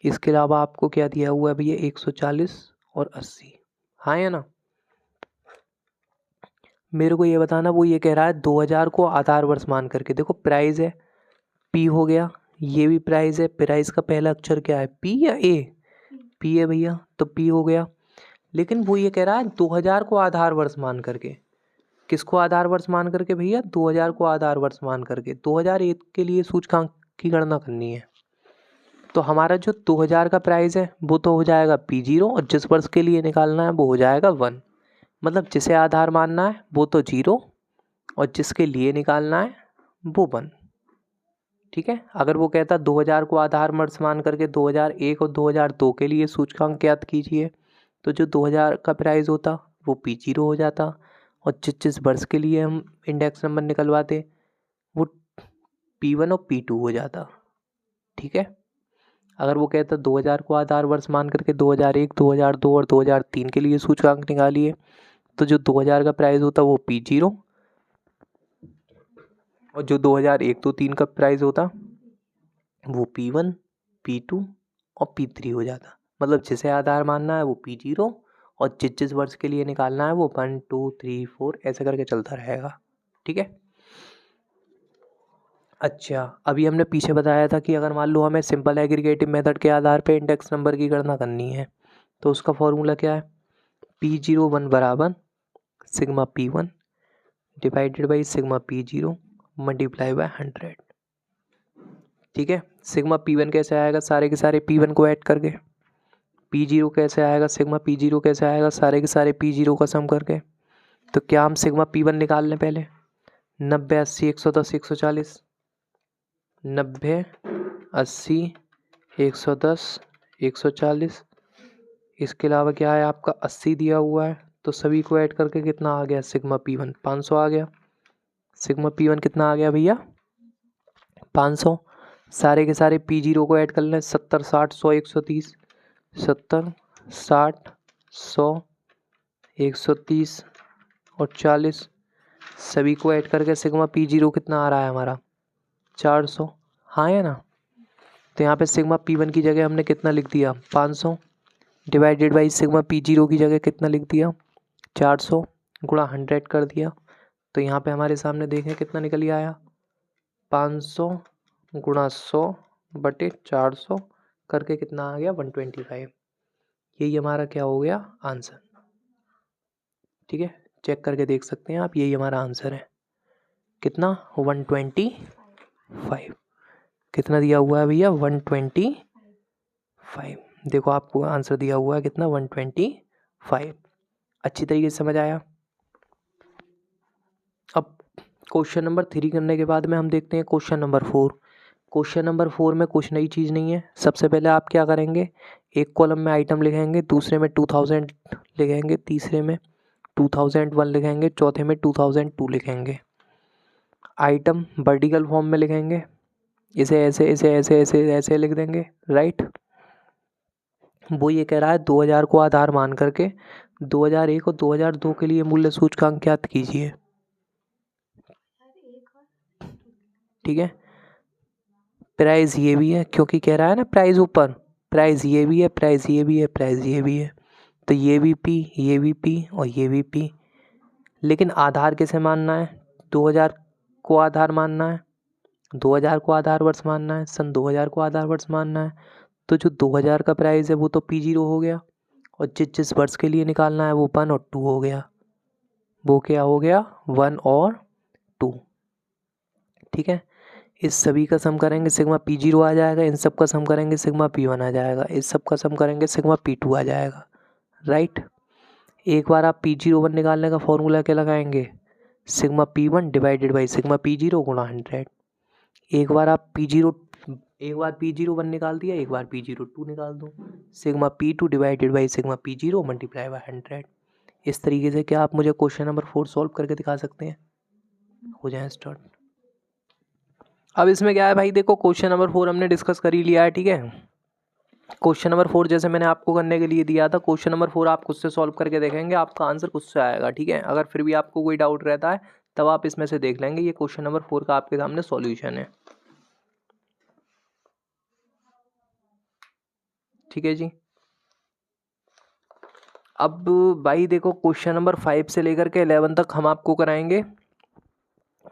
इसके अलावा आपको क्या दिया हुआ है भैया? 140 और 80। हाँ या ना? मेरे को ये बताना, वो ये कह रहा है 2000 को आधार वर्ष मान करके। देखो प्राइस है, पी हो गया, ये भी प्राइस है। प्राइस का पहला अक्षर क्या है? पी या ए? पी है भैया, तो पी हो गया। लेकिन वो ये कह रहा है 2000 को आधार वर्ष मान करके। किसको आधार वर्ष मान करके भैया? 2000 को आधार वर्ष मान करके। 2001 के लिए सूचकांक की गणना करनी है। तो हमारा जो 2000 का प्राइस है वो तो हो जाएगा P0, और जिस वर्ष के लिए निकालना है वो हो जाएगा 1। मतलब जिसे आधार मानना है वो तो 0, और जिसके लिए निकालना है वो 1। ठीक है। अगर वो कहता 2000 को आधार वर्ष मान करके 2001 और 2002 के लिए सूचकांक ज्ञात कीजिए, तो जो 2000 का प्राइस होता वो P0 हो जाता, और जिस वर्ष के लिए हम इंडेक्स नंबर निकलवाते वो P1 और P2 हो जाता। ठीक है। अगर वो कहता 2000 को आधार वर्ष मान करके 2001, 2002 और 2003 के लिए सूचकांक निकालिए, तो जो 2000 का प्राइस होता वो P0, और जो 2001 तो 3 का प्राइस होता वो P1, P2 और P3 हो जाता। मतलब जिसे आधार मानना है वो P0, और जिस वर्ष के लिए निकालना है वो 1, 2, 3, 4 ऐसे करके चलता रहेगा। ठीक है। अच्छा, अभी हमने पीछे बताया था कि अगर मान लो हमें सिंपल एग्रीगेटिव मेथड के आधार पे इंडेक्स नंबर की गणना करनी है, तो उसका फॉर्मूला क्या है? P01 बराबर sigma P1 divided by sigma P0 multiply by 100। ठीक है। सिग्मा P1 कैसे आएगा? सारे के सारे P1 को ऐड करके। P0 कैसे आएगा? सिग्मा P0 कैसे आएगा? सारे के सारे P0 का सम करके। तो क्या हम सिग्मा P1 निकाल लें पहले? 90, 80, 110, 140। 90, 80, 110, 140। इसके अलावा क्या है आपका? 80 दिया हुआ है, तो सभी को ऐड करके कितना आ गया? सिग्मा P1 500 आ गया। सिग्मा P1 कितना आ गया भैया? 500। सारे के सारे P0 को ऐड कर लें। 70, 60, 100, 130। 70, 60, 100, 130 और 40। सभी को ऐड करके सिग्मा P0 कितना आ रहा है हमारा? 400। हाँ या ना? तो यहाँ पे सिग्मा P1 की जगह हमने कितना लिख दिया? 500 डिवाइडेड बाई सिग्मा P0 की जगह कितना लिख दिया? 400 गुणा 100 कर दिया। तो यहाँ पे हमारे सामने देखें कितना निकल आया? 500 गुणा 100 बटे 400 करके कितना आ गया? 125। यही हमारा क्या हो गया? आंसर। ठीक है, चेक करके देख सकते हैं आप, यही हमारा आंसर है। कितना? 125। कितना दिया हुआ है भैया? 125। देखो आपको आंसर दिया हुआ है कितना? 125। अच्छी तरीके से समझ आया। अब क्वेश्चन नंबर 3 करने के बाद में हम देखते हैं क्वेश्चन नंबर 4। क्वेश्चन नंबर 4 में कुछ नई चीज़ नहीं है। सबसे पहले आप क्या करेंगे? एक कॉलम में आइटम लिखेंगे, दूसरे में 2000 लिखेंगे, तीसरे में 2001 लिखेंगे, चौथे में 2002 लिखेंगे। आइटम वर्टिकल फॉर्म में लिखेंगे, इसे ऐसे ऐसे ऐसे ऐसे ऐसे लिख देंगे। राइट। वो ये कह रहा है 2000 को आधार मान करके 2001 और 2002 के लिए मूल्य सूचकांक ज्ञात कीजिए। ठीक है। प्राइस ये भी है, क्योंकि कह रहा है ना प्राइस ऊपर, प्राइस ये भी है, प्राइस ये भी है, प्राइस ये भी है, तो ये भी P, ये भी P और ये भी P। लेकिन आधार किसे मानना है? 2000 को आधार मानना है, 2000 को आधार वर्ष मानना है, सन 2000 को आधार वर्ष मानना है। तो जो 2000 का प्राइस है वो तो P0 हो गया, और जिस वर्ष के लिए निकालना है वो 1 और 2 हो गया। वो क्या हो गया? 1 और 2। ठीक है। इस सभी का सम करेंगे सिग्मा P0 आ जाएगा, इन सब का सम करेंगे सिग्मा P1 आ जाएगा, इस सब का सम करेंगे सिग्मा P2 आ जाएगा। राइट। एक बार आप P01 निकालने का फॉर्मूला क्या लगाएंगे? Sigma P1 divided by sigma P0 गुणा 100। एक बार P01 निकाल दिया, एक बार P02 निकाल दो। Sigma P2 divided by sigma P0 multiply by 100। इस तरीके से क्या आप मुझे क्वेश्चन नंबर 4 सॉल्व करके दिखा सकते हैं? हो जाए स्टार्ट। अब इसमें क्या है भाई, देखो क्वेश्चन नंबर 4 हमने डिस्कस कर ही लिया है, ठीक है। क्वेश्चन नंबर 4 जैसे मैंने आपको करने के लिए दिया था, क्वेश्चन नंबर 4 आप खुद से सॉल्व करके देखेंगे, आपका आंसर खुद से आएगा, ठीक है। अगर फिर भी आपको कोई डाउट रहता है तब आप इसमें से देख लेंगे। ये क्वेश्चन नंबर 4 का आपके सामने सॉल्यूशन है, ठीक है जी। अब भाई देखो क्वेश्चन नंबर 5 से लेकर के 11 तक हम आपको कराएंगे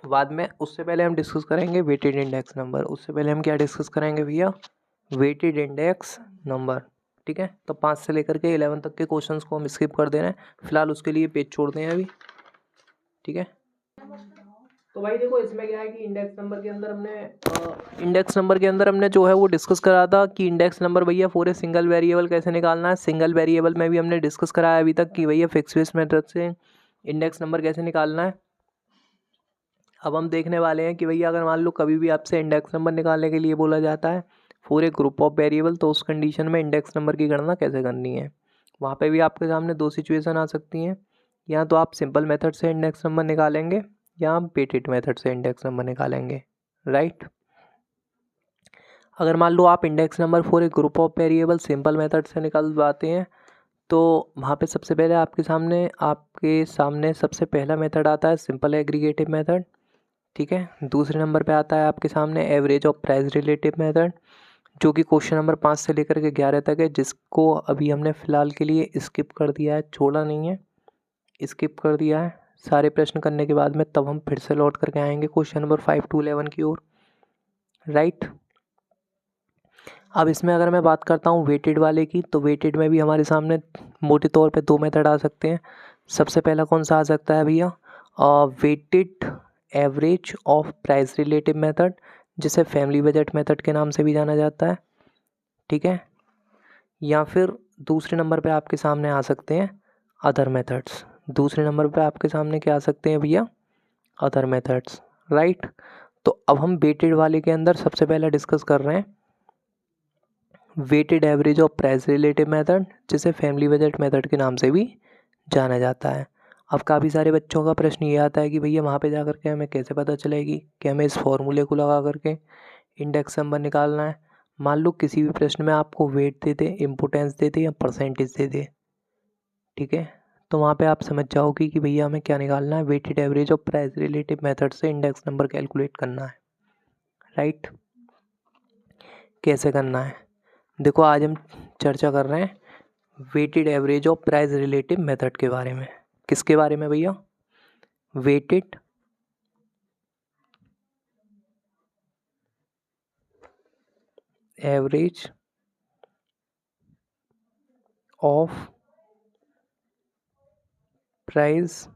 बाद में। उससे पहले हम डिस्कस करेंगे वेटेड इंडेक्स नंबर। उससे पहले हम क्या डिस्कस करेंगे भैया, वेटेड इंडेक्स नंबर, ठीक है। तो 5 से लेकर के 11 तक के क्वेश्चंस को हम स्किप कर दे रहे हैं फिलहाल, उसके लिए पेज छोड़ दें अभी, ठीक है। तो भाई देखो इसमें क्या है कि इंडेक्स नंबर के अंदर हमने जो है वो डिस्कस करा था कि इंडेक्स नंबर भैया फॉर ए सिंगल वेरिएबल कैसे निकालना है। सिंगल वेरिएबल में भी हमने डिस्कस कराया अभी तक कि भैया फिक्स बेस मेथड से इंडेक्स नंबर कैसे निकालना है। अब हम देखने वाले हैं कि भैया अगर मान लो कभी भी आपसे इंडेक्स नंबर निकालने के लिए बोला जाता है for a group of variable, तो उस कंडीशन में इंडेक्स नंबर की गणना कैसे करनी है। वहाँ पे भी आपके सामने दो सिचुएशन आ सकती हैं, या तो आप सिंपल मेथड से इंडेक्स नंबर निकालेंगे या आप वेटेड मेथड से इंडेक्स नंबर निकालेंगे, राइट। अगर मान लो आप index number for a group of variable simple method से निकलवाते हैं तो वहाँ पे सबसे पहले आपके सामने सबसे पहला मेथड आता है सिंपल एग्रीगेटिव मेथड, ठीक है। दूसरे नंबर पे आता है आपके सामने average of price relative method, जो कि क्वेश्चन नंबर 5 से लेकर के 11 तक है, जिसको अभी हमने फ़िलहाल के लिए स्किप कर दिया है, छोड़ा नहीं है, स्किप कर दिया है। सारे प्रश्न करने के बाद में तब हम फिर से लौट करके आएंगे क्वेश्चन नंबर 5 to 11 की ओर, राइट। अब इसमें अगर मैं बात करता हूँ वेटेड वाले की, तो वेटेड में भी हमारे सामने मोटे तौर पे दो मेथड आ सकते हैं। सबसे पहला कौन सा आ सकता है भैया, weighted average of price relative method, जिसे फैमिली बजट मेथड के नाम से भी जाना जाता है, ठीक है। या फिर दूसरे नंबर पे आपके सामने आ सकते हैं अदर मेथड्स। दूसरे नंबर पे आपके सामने क्या आ सकते हैं भैया, अदर मेथड्स, राइट। तो अब हम वेटेड वाले के अंदर सबसे पहले डिस्कस कर रहे हैं weighted average of price relative method, जिसे फैमिली बजट मेथड के नाम से भी जाना जाता है। अब काफ़ी सारे बच्चों का प्रश्न ये आता है कि भैया वहाँ पे जा कर के हमें कैसे पता चलेगी कि हमें इस फॉर्मूले को लगा करके इंडेक्स नंबर निकालना है। मान लो किसी भी प्रश्न में आपको वेट दे दे, इम्पोर्टेंस दे दे या परसेंटेज दे दे, ठीक है। तो वहाँ पे आप समझ जाओगे कि भैया हमें क्या निकालना है, weighted average of price relative method से इंडेक्स नंबर कैलकुलेट करना है, राइट। कैसे करना है, देखो आज हम चर्चा कर रहे हैं weighted average of price relative method के बारे में। किसके बारे में भैया, weighted average of price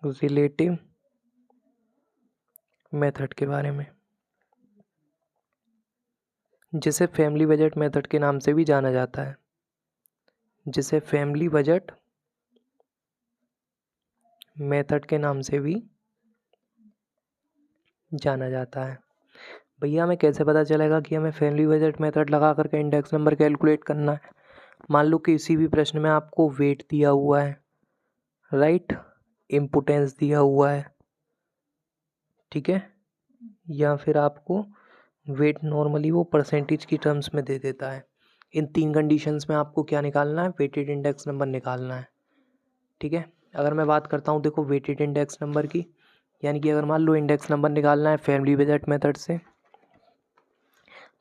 relative method के बारे में, जिसे फैमिली बजट मेथड के नाम से भी जाना जाता है, जिसे फैमिली बजट मेथड के नाम से भी जाना जाता है। भैया हमें कैसे पता चलेगा कि हमें फैमिली बजट मेथड लगा करके इंडेक्स नंबर कैलकुलेट करना है। मान लो किसी भी प्रश्न में आपको वेट दिया हुआ है, राइट, इम्पोर्टेंस दिया हुआ है, ठीक है, या फिर आपको वेट नॉर्मली वो परसेंटेज की टर्म्स में दे देता है। इन तीन कंडीशंस में आपको क्या निकालना है, वेटेड इंडेक्स नंबर निकालना है, ठीक है। अगर मैं बात करता हूँ देखो वेटेड इंडेक्स नंबर की, यानी कि अगर मान लो इंडेक्स नंबर निकालना है फैमिली बजट मेथड से,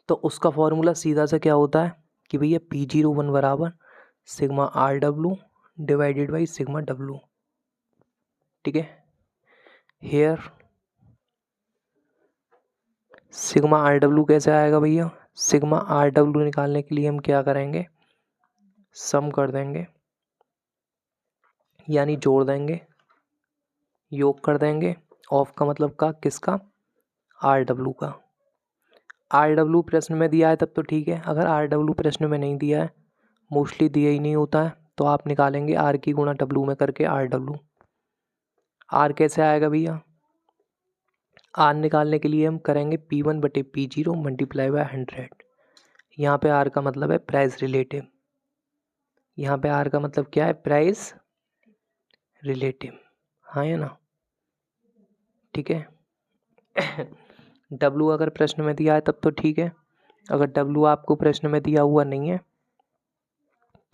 तो उसका फॉर्मूला सीधा सा क्या होता है कि भैया P01 बराबर sigma RW divided by sigma W, ठीक है। हेयर सिग्मा RW कैसे आएगा भैया, सिग्मा RW निकालने के लिए हम क्या करेंगे, सम कर देंगे, यानी जोड़ देंगे, योग कर देंगे। ऑफ का मतलब का किसका, RW का। RW प्रश्न में दिया है तब तो ठीक है, अगर RW प्रश्न में नहीं दिया है, मोस्टली दिया ही नहीं होता है, तो आप निकालेंगे R की गुणा W में करके RW। R कैसे आएगा भैया, R निकालने के लिए हम करेंगे P1 बटे P0 मल्टीप्लाई बाय 100। यहाँ पे R का मतलब है प्राइस रिलेटिव, यहाँ पे R का मतलब क्या है, प्राइस रिलेटिव, हाँ या ना, ठीक है। डब्लू अगर प्रश्न में दिया है तब तो ठीक है, अगर डब्लू आपको प्रश्न में दिया हुआ नहीं है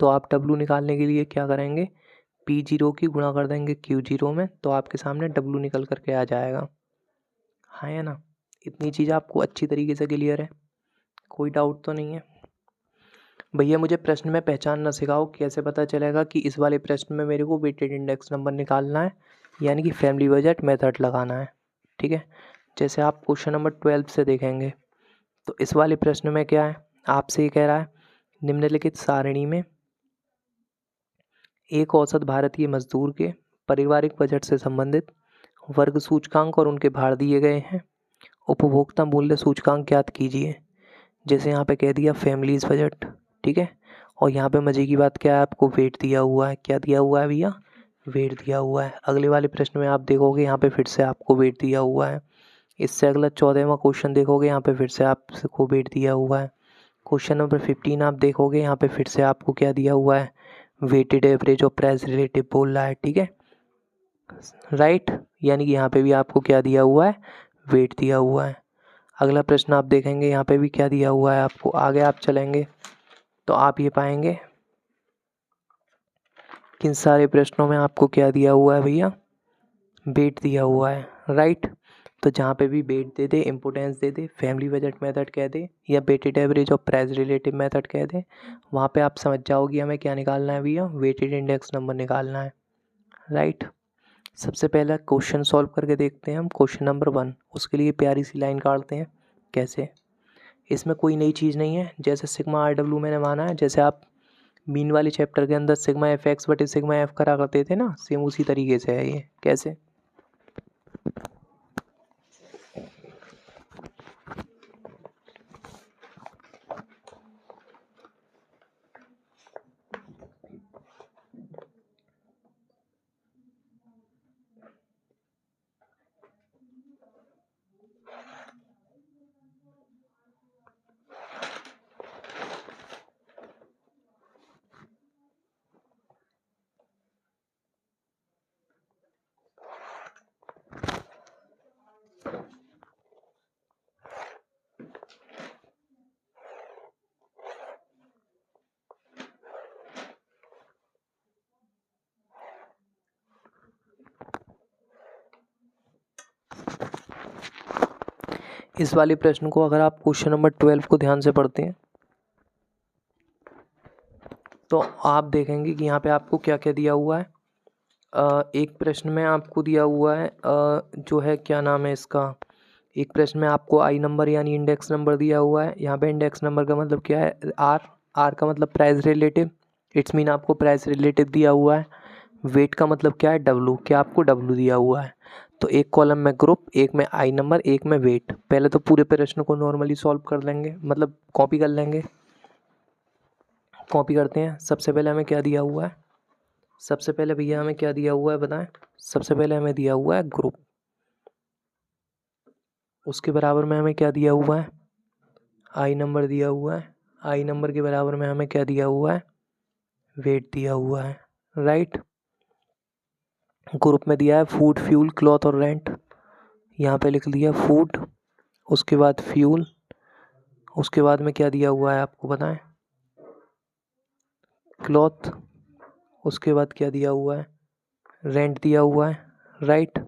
तो आप डब्लू निकालने के लिए क्या करेंगे, P0 की गुणा कर देंगे Q0 में, तो आपके सामने डब्लू निकल करके आ जाएगा। हाँ या ना, इतनी चीज़ आपको अच्छी तरीके से क्लियर है, कोई डाउट तो नहीं है। भैया मुझे प्रश्न में पहचानना सिखाओ, कैसे पता चलेगा कि इस वाले प्रश्न में मेरे को वेटेड इंडेक्स नंबर निकालना है, यानी कि फैमिली बजट मेथड लगाना है। ठीक है, जैसे आप क्वेश्चन नंबर 12 से देखेंगे तो इस वाले प्रश्न में क्या है, आपसे ये कह रहा है निम्नलिखित सारणी में एक औसत भारतीय मजदूर के पारिवारिक बजट से संबंधित वर्ग सूचकांक और उनके भार दिए गए हैं, उपभोक्ता मूल्य सूचकांक ज्ञात कीजिए। जैसे यहाँ पे कह दिया फैमिलीज बजट, ठीक है, और यहाँ पे मज़े की बात क्या है, आपको वेट दिया हुआ है, क्या दिया हुआ है भैया, वेट दिया हुआ है। अगले वाले प्रश्न में आप देखोगे यहाँ पे फिर से आपको वेट दिया हुआ है। इससे अगला 14वां क्वेश्चन देखोगे, यहाँ पे फिर से आपको वेट दिया हुआ है। क्वेश्चन नंबर 15 आप देखोगे, यहाँ पे फिर से आपको क्या दिया हुआ है, वेटेड एवरेज और प्राइस रिलेटिव बोल रहा है। ठीक है, राइट, यानी कि यहाँ पे भी आपको क्या दिया हुआ है, वेट दिया हुआ है। अगला प्रश्न आप देखेंगे, यहाँ पे भी क्या दिया हुआ है आपको, आगे आप चलेंगे तो आप ये पाएंगे किन सारे प्रश्नों में आपको क्या दिया हुआ है भैया, वेट दिया हुआ है, राइट। तो जहाँ पे भी वेट दे दे, इम्पोर्टेंस दे दे, फैमिली बजट मेथड कह दे या वेटेड एवरेज और प्राइस रिलेटिव मेथड कह दे, वहाँ पे आप समझ जाओगे हमें क्या निकालना है भैया, वेटेड इंडेक्स नंबर निकालना है, राइट। सबसे पहला क्वेश्चन सॉल्व करके देखते हैं हम, क्वेश्चन नंबर 1। उसके लिए प्यारी सी लाइन काटते हैं, कैसे, इसमें कोई नई चीज़ नहीं है, जैसे सिग्मा आर डब्ल्यू मैंने माना है, जैसे आप मीन वाले चैप्टर के अंदर सिग्मा एफ एक्स बटे सिग्मा एफ करा करते थे ना, सेम उसी तरीके से है ये। कैसे, इस वाले प्रश्न को अगर आप क्वेश्चन नंबर 12 को ध्यान से पढ़ते हैं तो आप देखेंगे कि यहाँ पे आपको क्या क्या दिया हुआ है। एक प्रश्न में आपको दिया हुआ है जो है, क्या नाम है इसका, एक प्रश्न में आपको आई नंबर यानी इंडेक्स नंबर दिया हुआ है। यहाँ पे इंडेक्स नंबर का मतलब क्या है, आर का मतलब प्राइस रिलेटिव, इट्स मीन आपको प्राइस रिलेटिव दिया हुआ है। वेट का मतलब क्या है, डब्लू, क्या आपको डब्लू दिया हुआ है। तो एक कॉलम में ग्रुप, एक में आई नंबर, एक में वेट। पहले तो पूरे प्रश्न को नॉर्मली सॉल्व कर लेंगे, मतलब कॉपी कर लेंगे। कॉपी करते हैं, सबसे पहले हमें क्या दिया हुआ है, सबसे पहले भैया हमें क्या दिया हुआ है बताएं, सबसे पहले हमें दिया हुआ है ग्रुप, उसके बराबर में हमें क्या दिया हुआ है, आई नंबर दिया हुआ है, आई नंबर के बराबर में हमें क्या दिया हुआ है, वेट दिया हुआ है, राइट। ग्रुप में दिया है फूड, फ्यूल, क्लॉथ और रेंट, यहाँ पे लिख दिया फूड, उसके बाद फ्यूल, उसके बाद में क्या दिया हुआ है आपको बताएं, क्लॉथ, उसके बाद क्या दिया हुआ है, रेंट दिया हुआ है, राइट।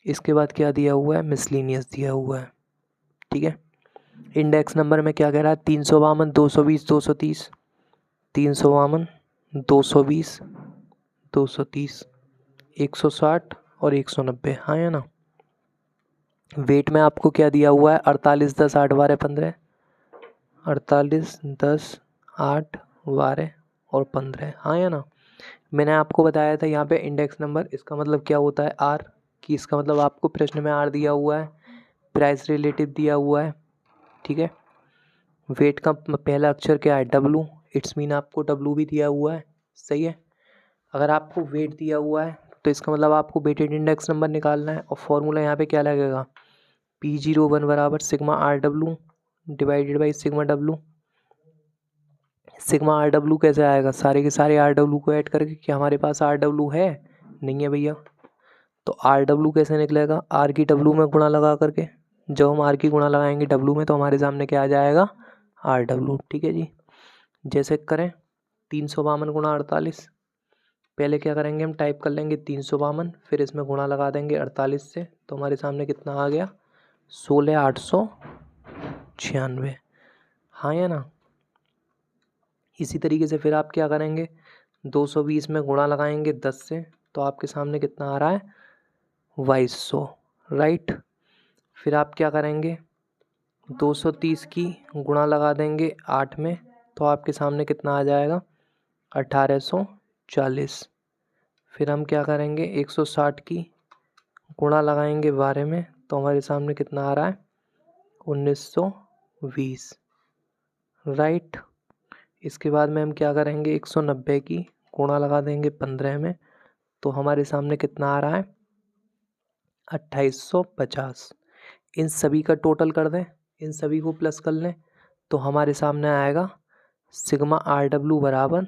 इसके बाद क्या दिया हुआ है, मिसलिनियस दिया हुआ है, ठीक है। इंडेक्स नंबर में क्या कह रहा है, 352, 220, 230, 352, 220, 230, 160 और 190, हाँ या ना। वेट में आपको क्या दिया हुआ है, 48, 10, 8, 12, 15, 48, 10, 8, 12 और 15, हाँ या ना। मैंने आपको बताया था यहाँ पे इंडेक्स नंबर, इसका मतलब क्या होता है, आर, कि इसका मतलब आपको प्रश्न में आर दिया हुआ है, प्राइस रिलेटिव दिया हुआ है, ठीक है। वेट का पहला अक्षर क्या है, डब्लू, इट्स मीन आपको डब्लू भी दिया हुआ है, सही है। अगर आपको वेट दिया हुआ है तो इसका मतलब आपको वेटेड इंडेक्स नंबर निकालना है, और फॉर्मूला यहाँ पे क्या लगेगा, P01 बराबर sigma R W divided by sigma W. Sigma R W कैसे आएगा, सारे के सारे आर डब्लू को ऐड करके, क्या हमारे पास आर डब्लू है, नहीं है भैया, तो आर डब्लू कैसे निकलेगा, आर की डब्लू में गुणा लगा करके, जब हम आर की गुणा लगाएंगे डब्लू में तो हमारे सामने क्या आ जाएगा, आर डब्लू। ठीक है जी। जैसे करें 352 गुणा 48, पहले क्या करेंगे हम टाइप कर लेंगे 352, फिर इसमें गुणा लगा देंगे 48 से, तो हमारे सामने कितना आ गया 16,896। हाँ या ना। इसी तरीके से फिर आप क्या करेंगे 220 में गुणा लगाएंगे 10 से, तो आपके सामने कितना आ रहा है 2200, राइट। फिर आप क्या करेंगे 230 की गुणा लगा देंगे 8 में, तो आपके सामने कितना आ जाएगा 1840। फिर हम क्या करेंगे 160 की गुणा लगाएंगे 12 में, तो हमारे सामने कितना आ रहा है 1920, राइट। इसके बाद में हम क्या करेंगे 190 की गुणा लगा देंगे 15 में, तो हमारे सामने कितना आ रहा है 2850। इन सभी का टोटल कर दें, इन सभी को प्लस कर लें, तो हमारे सामने आएगा सिग्मा आर डब्ल्यू बराबर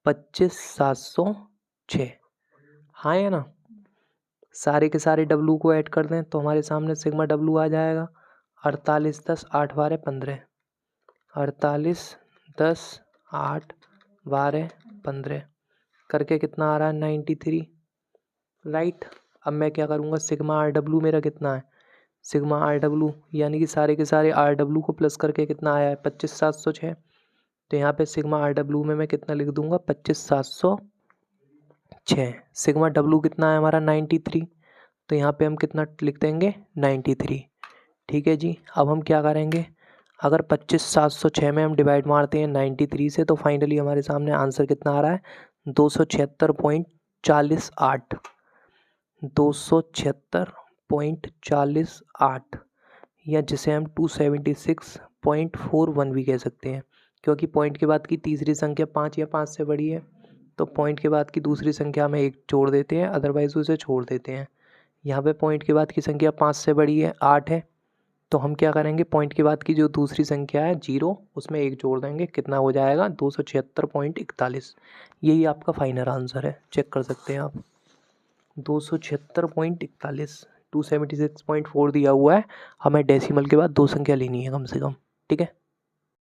25,706। हाँ या ना। सारे के सारे डब्लू को ऐड कर दें तो हमारे सामने सिग्मा डब्लू आ जाएगा 48 10 8 12 15, 48 10 8 12 15 करके कितना आ रहा है 93, राइट। अब मैं क्या करूँगा सिग्मा आर डब्लू मेरा कितना है, सिग्मा आर डब्लू यानी कि सारे के सारे आर डब्लू को प्लस करके कितना आया है 25,706। तो यहाँ पे सिग्मा आर डब्लू में मैं कितना लिख दूंगा 25,706। सिग्मा डब्लू कितना है हमारा 93, तो यहाँ पे हम कितना लिख देंगे 93। ठीक है जी। अब हम क्या करेंगे अगर 25,706 में हम डिवाइड मारते हैं 93 से, तो फाइनली हमारे सामने आंसर कितना आ रहा है 276.48, 276.48, या जिसे हम 276.41 भी कह सकते हैं, क्योंकि पॉइंट के बाद की तीसरी संख्या 5 या 5 से बड़ी है, तो पॉइंट के बाद की दूसरी संख्या में 1 जोड़ देते हैं, अदरवाइज उसे छोड़ देते हैं। यहाँ पे पॉइंट के बाद की संख्या 5 से बड़ी है 8 है, तो हम क्या करेंगे पॉइंट के बाद की जो दूसरी संख्या है 0, उसमें 1 जोड़ देंगे, कितना हो जाएगा 276.41। यही आपका फाइनल आंसर है, चेक कर सकते हैं आप 276.41। 276.4 दिया हुआ है, हमें डेसिमल के बाद 2 संख्या लेनी है कम से कम। ठीक है।